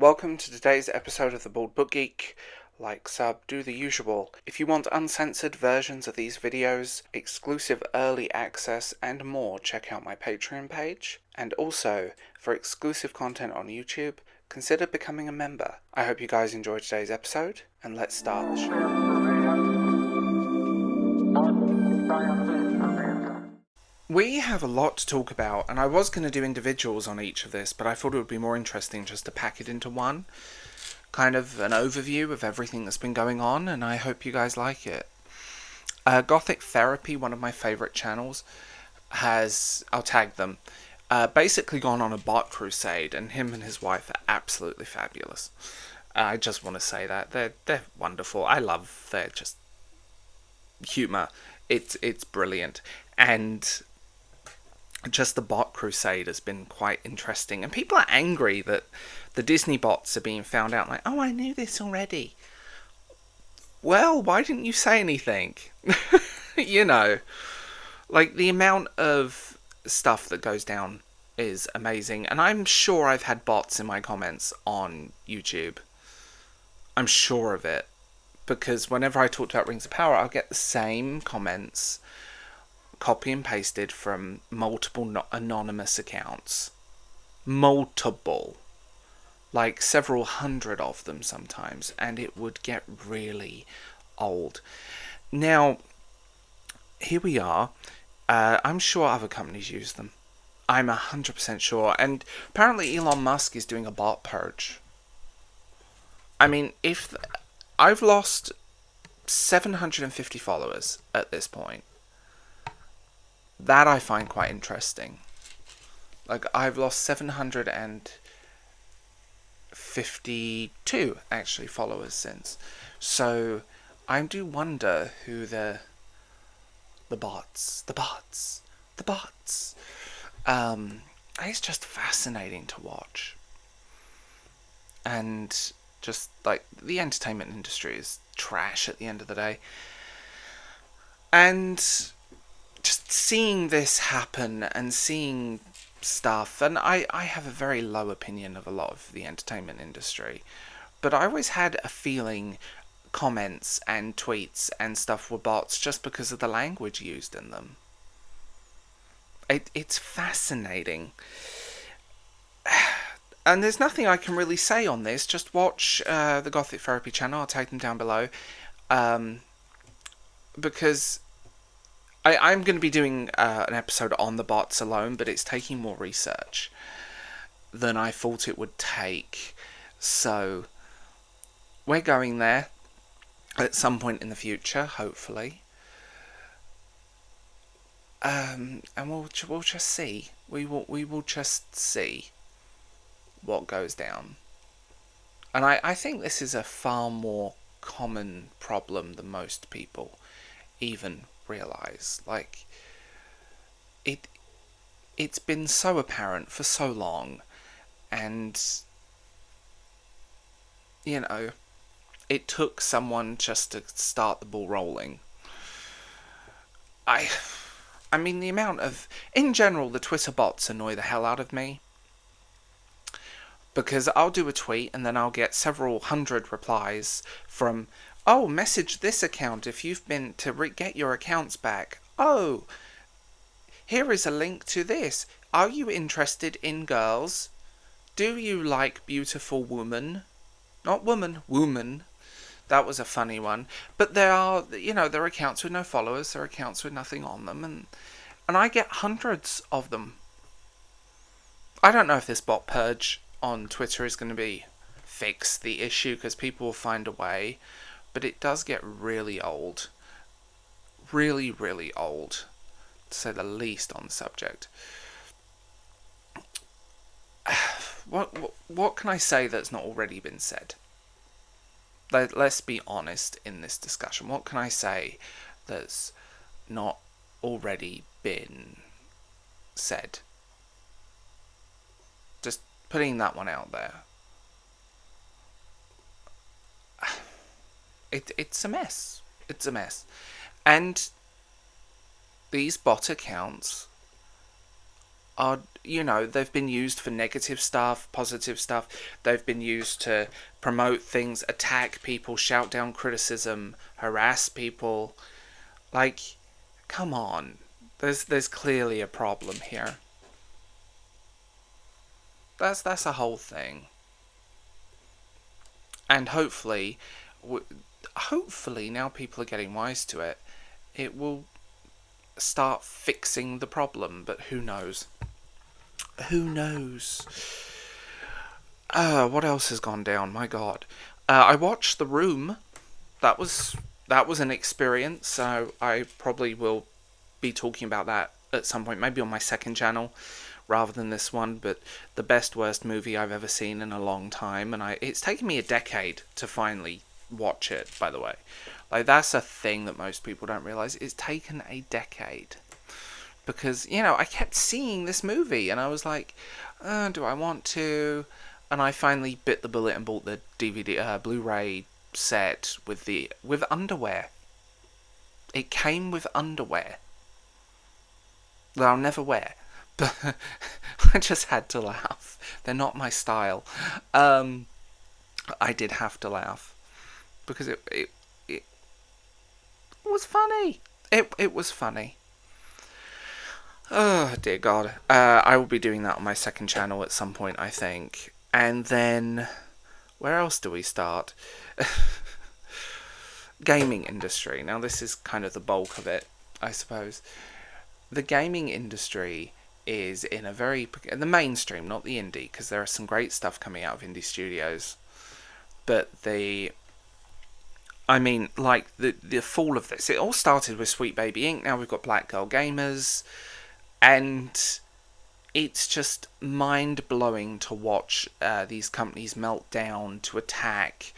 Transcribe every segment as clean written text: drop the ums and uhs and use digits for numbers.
Welcome to today's episode of the Bald Book Geek. Like, sub, do the usual. If you want uncensored versions of these videos, exclusive early access, and more, check out my Patreon page. And also, for exclusive content on YouTube, consider becoming a member. I hope you guys enjoyed today's episode, and let's start the show. We have a lot to talk about, and I was going to do individuals on each of this, but I thought it would be more interesting just to pack it into one. Kind of an overview of everything that's been going on, and I hope you guys like it. Gothic Therapy, one of my favourite channels, I'll tag them, basically gone on a Bot Crusade, and him and his wife are absolutely fabulous. I just want to say that. They're wonderful. I love their just humour. It's brilliant. And just the Bot Crusade has been quite interesting. And people are angry that the Disney bots are being found out. Like, oh, I knew this already. Well, why didn't you say anything? You know, like the amount of stuff that goes down is amazing. And I'm sure I've had bots in my comments on YouTube. I'm sure of it. Because whenever I talk about Rings of Power, I'll get the same comments copy and pasted from multiple anonymous accounts. Multiple. Like several hundred of them sometimes. And it would get really old. Now, here we are. I'm sure other companies use them. I'm 100% sure. And apparently Elon Musk is doing a bot purge. I mean, I've lost 750 followers at this point. That I find quite interesting. Like, I've lost 752, actually, followers since. So, I do wonder who the bots. It's just fascinating to watch. And just, like, the entertainment industry is trash at the end of the day. And just seeing this happen and seeing stuff, and I have a very low opinion of a lot of the entertainment industry, but I always had a feeling comments and tweets and stuff were bots just because of the language used in them. It's fascinating. And there's nothing I can really say on this. Just watch the Gothic Therapy channel. I'll tag them down below. Because I'm going to be doing an episode on the bots alone, but it's taking more research than I thought it would take. So, we're going there at some point in the future, hopefully. And we'll just see. We will just see what goes down. And I think this is a far more common problem than most people even realize. Like, it's been so apparent for so long, and you know, it took someone just to start the ball rolling. I mean, the amount of, in general, the Twitter bots annoy the hell out of me. Because I'll do a tweet and then I'll get several hundred replies from, oh, message this account if you've been to get your accounts back. Oh, here is a link to this. Are you interested in girls? Do you like beautiful women? Not woman, woman. That was a funny one. But there are accounts with no followers, there are accounts with nothing on them, and I get hundreds of them. I don't know if this bot purge on Twitter is going to fix the issue, because people will find a way, but it does get really old. Really, really old, to say the least, on the subject. What can I say that's not already been said? Let's be honest in this discussion. What can I say that's not already been said? Just putting that one out there. It's a mess. It's a mess. And these bot accounts are, they've been used for negative stuff, positive stuff. They've been used to promote things, attack people, shout down criticism, harass people. Like, come on. There's clearly a problem here. That's a whole thing. And hopefully now people are getting wise to it. It will start fixing the problem, but who knows? Who knows? What else has gone down? My God, I watched The Room. That was an experience. So I probably will be talking about that at some point, maybe on my second channel rather than this one. But the best worst movie I've ever seen in a long time, and it's taken me a decade to finally watch it. By the way, like that's a thing that most people don't realize. It's taken a decade because I kept seeing this movie and I was like, do I want to? And I finally bit the bullet and bought the DVD, Blu-ray set with underwear. It came with underwear that I'll never wear, but I just had to laugh. They're not my style. I did have to laugh because it was funny. It was funny. Oh dear God. I will be doing that on my second channel at some point, I think. And then, where else do we start? Gaming industry. Now this is kind of the bulk of it, I suppose. The gaming industry is in the mainstream, not the indie, because there is some great stuff coming out of indie studios. But like the fall of this, it all started with Sweet Baby Inc. Now we've got Black Girl Gamers, and it's just mind-blowing to watch these companies melt down to attack.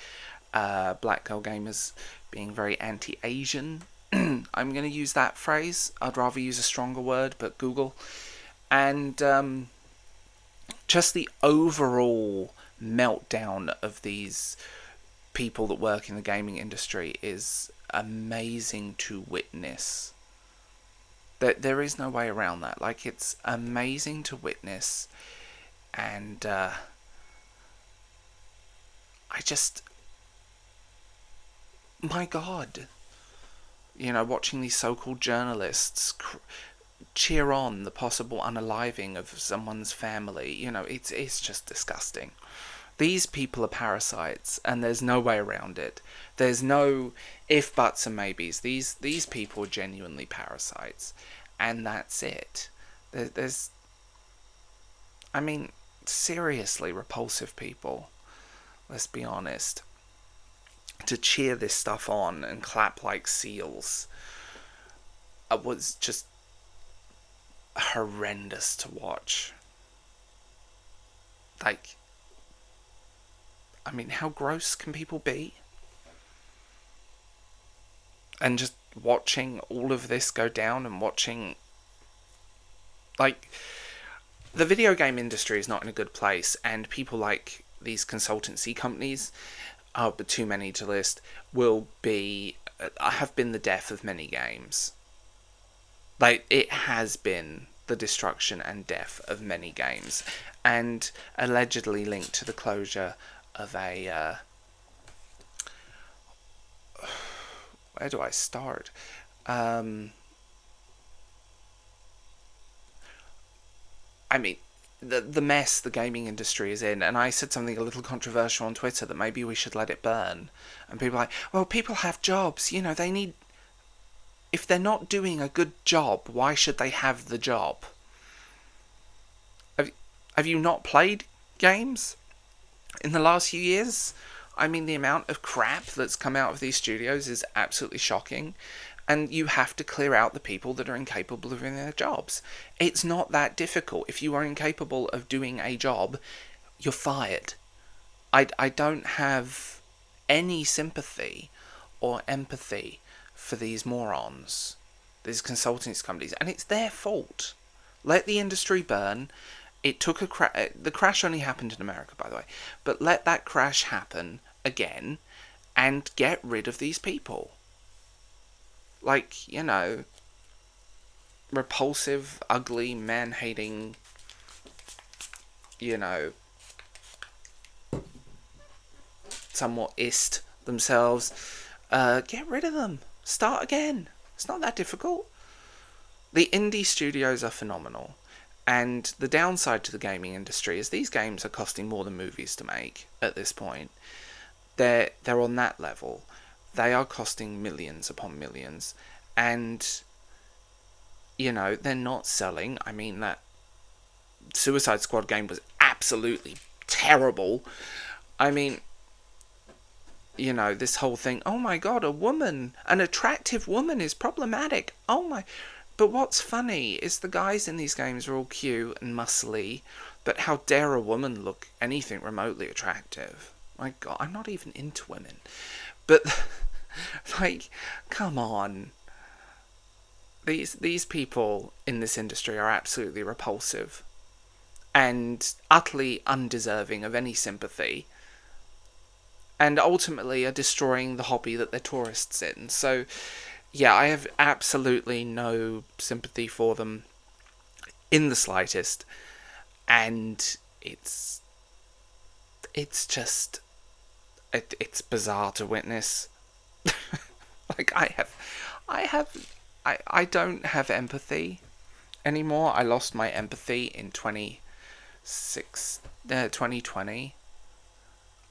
Black Girl Gamers being very anti-Asian. I'm going to use that phrase. I'd rather use a stronger word, but Google. And just the overall meltdown of these people that work in the gaming industry is amazing to witness. There is no way around that. Like, it's amazing to witness. And my God, watching these so-called journalists cheer on the possible unaliving of someone's family, it's just disgusting. These people are parasites, and there's no way around it. There's no if, buts, and maybes. These people are genuinely parasites, and that's it. There's, seriously repulsive people. Let's be honest. To cheer this stuff on and clap like seals was just horrendous to watch. Like, how gross can people be? And just watching all of this go down and watching... Like, the video game industry is not in a good place, and people like these consultancy companies, but too many to list, have been the death of many games. Like, it has been the destruction and death of many games, and allegedly linked to the closure of a where do I start? The mess the gaming industry is in, and I said something a little controversial on Twitter that maybe we should let it burn, and people are like, well, people have jobs, they need... If they're not doing a good job, why should they have the job? Have you not played games in the last few years? The amount of crap that's come out of these studios is absolutely shocking. And you have to clear out the people that are incapable of doing their jobs. It's not that difficult. If you are incapable of doing a job, you're fired. I don't have any sympathy or empathy for these morons, these consultancy companies, and it's their fault. Let the industry burn. It took the crash only happened in America, by the way, but let that crash happen again and get rid of these people. Like, repulsive, ugly, man-hating you know, somewhat ist themselves, get rid of them. Start again. It's not that difficult. The indie studios are phenomenal. And the downside to the gaming industry is these games are costing more than movies to make at this point. They're on that level. They are costing millions upon millions. And, you know, they're not selling. I mean, that Suicide Squad game was absolutely terrible. I mean, you know, this whole thing, oh my god, an attractive woman is problematic. Oh my. But what's funny is the guys in these games are all cute and muscly, but how dare a woman look anything remotely attractive? My god, I'm not even into women. But, like, come on. These people in this industry are absolutely repulsive and utterly undeserving of any sympathy, and ultimately are destroying the hobby that they're tourists in. So, yeah, I have absolutely no sympathy for them in the slightest, and it's just it's bizarre to witness. Like, I don't have empathy anymore. I lost my empathy in 2020.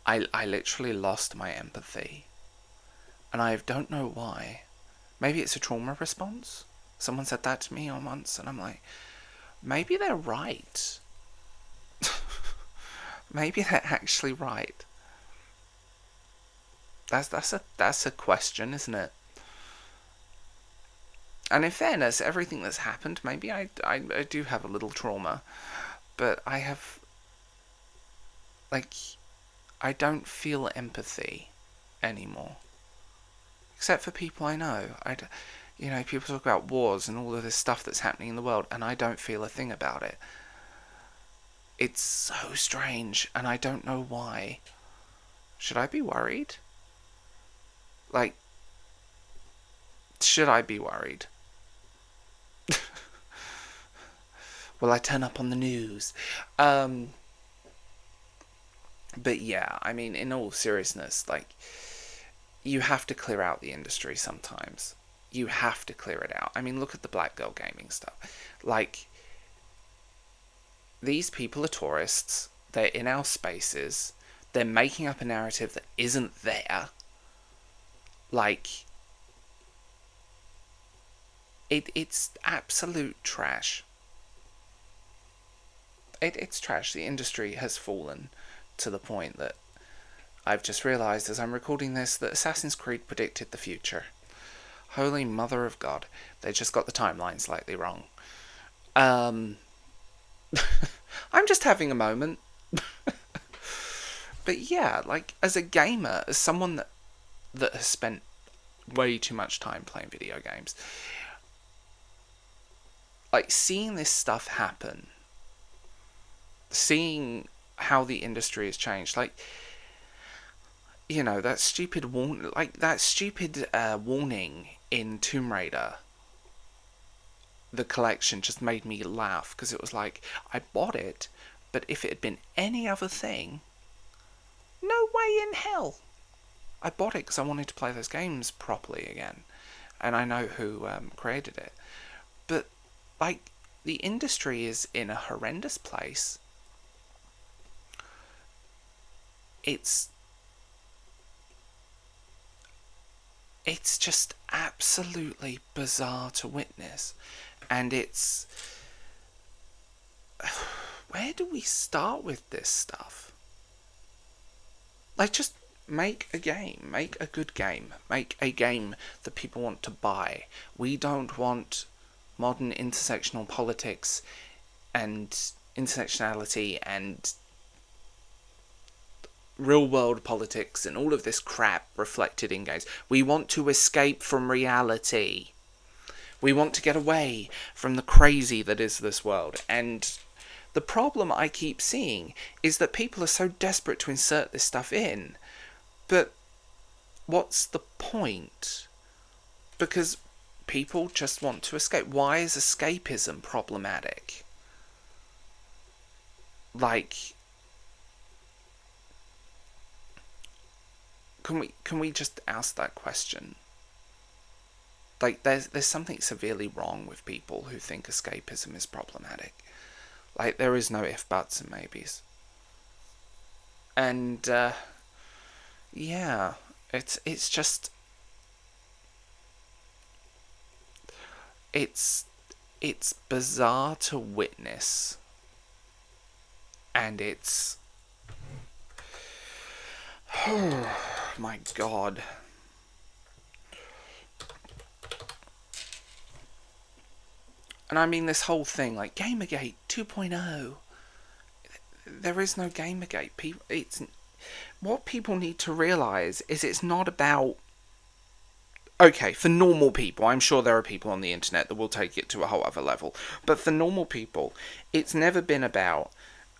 I literally lost my empathy, and I don't know why. Maybe it's a trauma response. Someone said that to me once, and I'm like, maybe they're right. Maybe they're actually right. That's a question, isn't it? And in fairness, everything that's happened, maybe I do have a little trauma, but I have, like, I don't feel empathy anymore. Except for people I know. You know, people talk about wars and all of this stuff that's happening in the world, and I don't feel a thing about it. It's so strange, and I don't know why. Should I be worried? Like, should I be worried? Will I turn up on the news? But yeah, I mean, in all seriousness, like, you have to clear out the industry sometimes. You have to clear it out. I mean, look at the Black Girl Gaming stuff. Like, these people are tourists. They're in our spaces. They're making up a narrative that isn't there. Like, it's absolute trash. It's trash. The industry has fallen to the point that I've just realised as I'm recording this that Assassin's Creed predicted the future. Holy Mother of God. They just got the timeline slightly wrong. I'm just having a moment. But yeah, like, as a gamer, as someone that has spent way too much time playing video games, like, seeing this stuff happen, seeing how the industry has changed, like, you know, that stupid warning in Tomb Raider, the collection, just made me laugh, because it was like, I bought it, but if it had been any other thing, no way in hell. I bought it because I wanted to play those games properly again, and I know who created it. But, like, the industry is in a horrendous place. It's just absolutely bizarre to witness. And it's... Where do we start with this stuff? Like, just make a game. Make a good game. Make a game that people want to buy. We don't want modern intersectional politics and intersectionality and real world politics and all of this crap reflected in games. We want to escape from reality. We want to get away from the crazy that is this world. And the problem I keep seeing is that people are so desperate to insert this stuff in. But what's the point? Because people just want to escape. Why is escapism problematic? Like, can we just ask that question? Like, there's something severely wrong with people who think escapism is problematic. Like, there is no if, buts, and maybes. And yeah, it's just it's it's bizarre to witness, and it's oh my god. And I mean this whole thing, like Gamergate 2.0. There is no Gamergate. People, it's what people need to realize is it's not about. Okay, for normal people, I'm sure there are people on the internet that will take it to a whole other level. But for normal people, it's never been about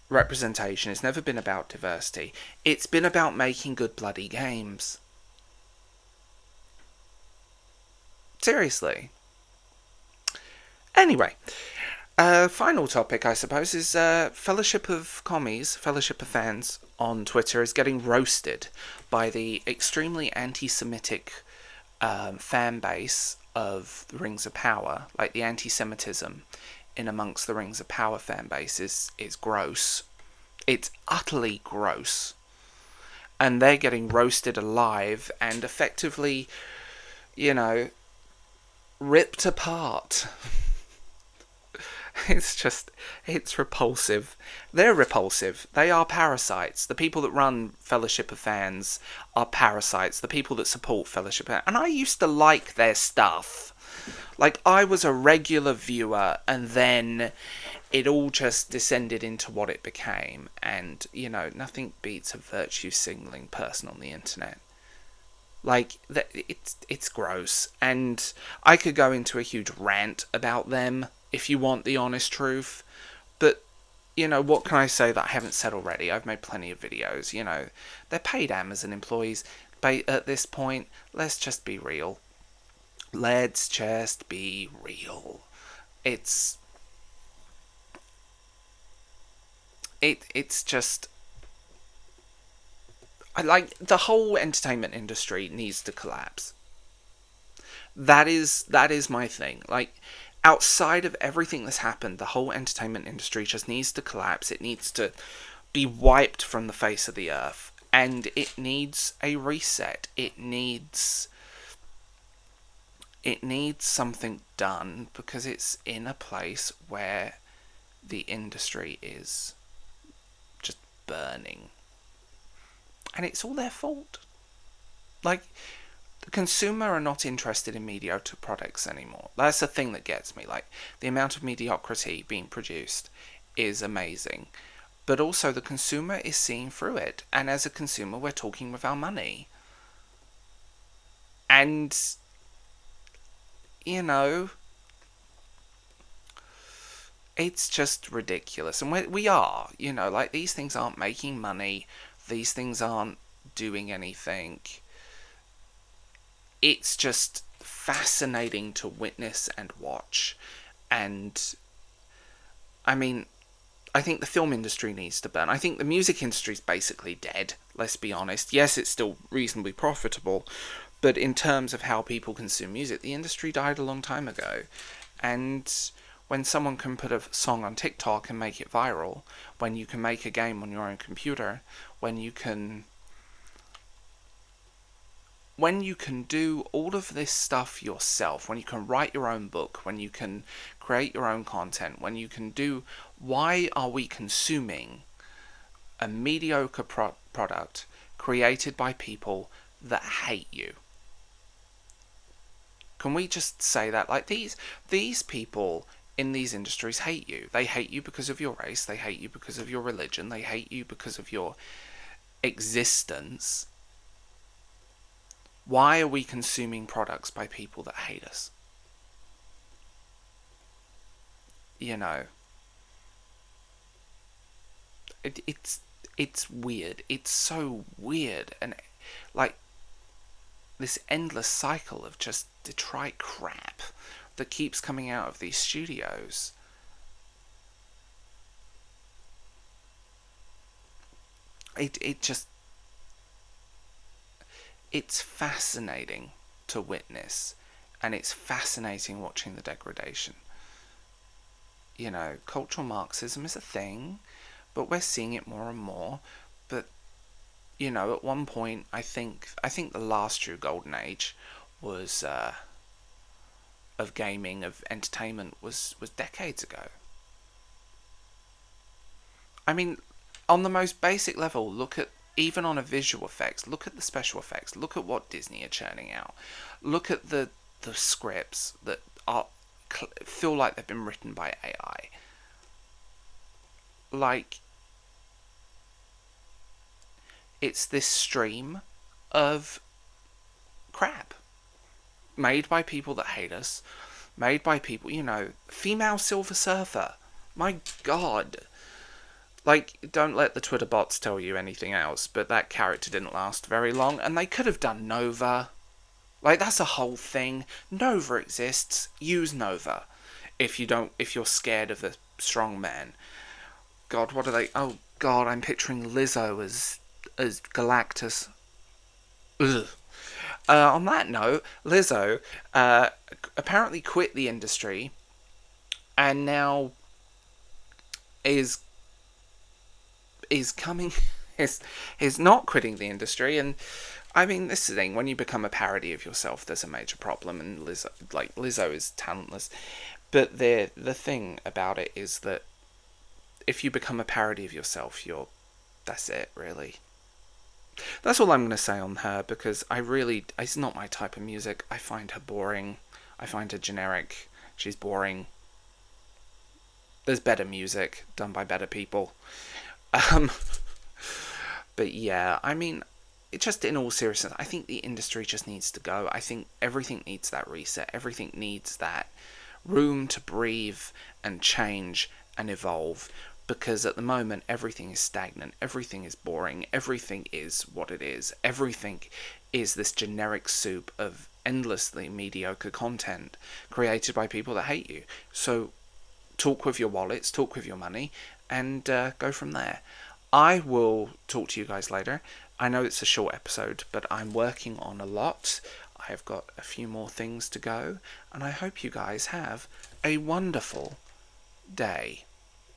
representation. It's never been about diversity. It's been about making good bloody games. Seriously. Anyway, final topic, I suppose, is Fellowship of Commies, Fellowship of Fans on Twitter is getting roasted by the extremely anti-Semitic fan base of the Rings of Power. Like, the anti-Semitism in amongst the Rings of Power fan base is gross. It's utterly gross. And they're getting roasted alive and effectively, you know, ripped apart. It's repulsive. They're repulsive. They are parasites. The people that run Fellowship of Fans are parasites. The people that support Fellowship of Fans. And I used to like their stuff. Like, I was a regular viewer, and then it all just descended into what it became. And, you know, nothing beats a virtue signaling person on the internet. Like, it's gross. And I could go into a huge rant about them if you want the honest truth. But, you know, what can I say that I haven't said already? I've made plenty of videos, you know. They're paid Amazon employees. But at this point, let's just be real. Let's just be real. It's just, I like, the whole entertainment industry needs to collapse. That is my thing. Like, outside of everything that's happened, the whole entertainment industry just needs to collapse. It needs to be wiped from the face of the earth, and it needs a reset. It needs something done, because it's in a place where the industry is just burning. And it's all their fault. Like, the consumer are not interested in mediocre products anymore. That's the thing that gets me. Like, the amount of mediocrity being produced is amazing. But also, the consumer is seeing through it. And as a consumer, we're talking with our money. And, you know, it's just ridiculous. And we are, you know, like, these things aren't making money. These things aren't doing anything. It's just fascinating to witness and watch. And, I mean, I think the film industry needs to burn. I think the music industry is basically dead, let's be honest. Yes, it's still reasonably profitable, but in terms of how people consume music, the industry died a long time ago. And when someone can put a song on TikTok and make it viral, when you can make a game on your own computer, when you can do all of this stuff yourself, when you can write your own book, when you can create your own content, when you can do... Why are we consuming a mediocre product created by people that hate you? Can we just say that? Like, these people in these industries hate you. They hate you because of your race. They hate you because of your religion. They hate you because of your existence. Why are we consuming products by people that hate us? You know, it's weird. It's so weird, and like this endless cycle of just detrite crap that keeps coming out of these studios. it just, it's fascinating to witness, and it's fascinating watching the degradation. You know, cultural Marxism is a thing, but we're seeing it more and more. But you know, at one point, I think the last true golden age was of gaming, of entertainment, was decades ago. I mean, on the most basic level, look at, even on a visual effects, look at the special effects, look at what Disney are churning out, look at the scripts that are feel like they've been written by AI. Like, it's this stream of crap made by people that hate us, made by people, you know, female Silver Surfer. My God. Like, don't let the Twitter bots tell you anything else, but that character didn't last very long, and they could have done Nova. Like, that's a whole thing. Nova exists. Use Nova. If you're scared of the strong men. God, what are they? Oh, God, I'm picturing Lizzo as Galactus. Ugh. On that note, Lizzo apparently quit the industry and now is coming is not quitting the industry. And I mean, this is the thing, when you become a parody of yourself, there's a major problem. And Lizzo is talentless, but the thing about it is that if you become a parody of yourself, that's it, really. That's all I'm going to say on her, because it's not my type of music. I find her boring. I find her generic. She's boring. There's better music done by better people. Um, but yeah, I mean, it just, in all seriousness, I think the industry just needs to go. I think everything needs that reset. Everything needs that room to breathe and change and evolve. Because at the moment, everything is stagnant, everything is boring, everything is what it is. Everything is this generic soup of endlessly mediocre content created by people that hate you. So talk with your wallets, talk with your money, and go from there. I will talk to you guys later. I know it's a short episode, but I'm working on a lot. I've got a few more things to go, and I hope you guys have a wonderful day.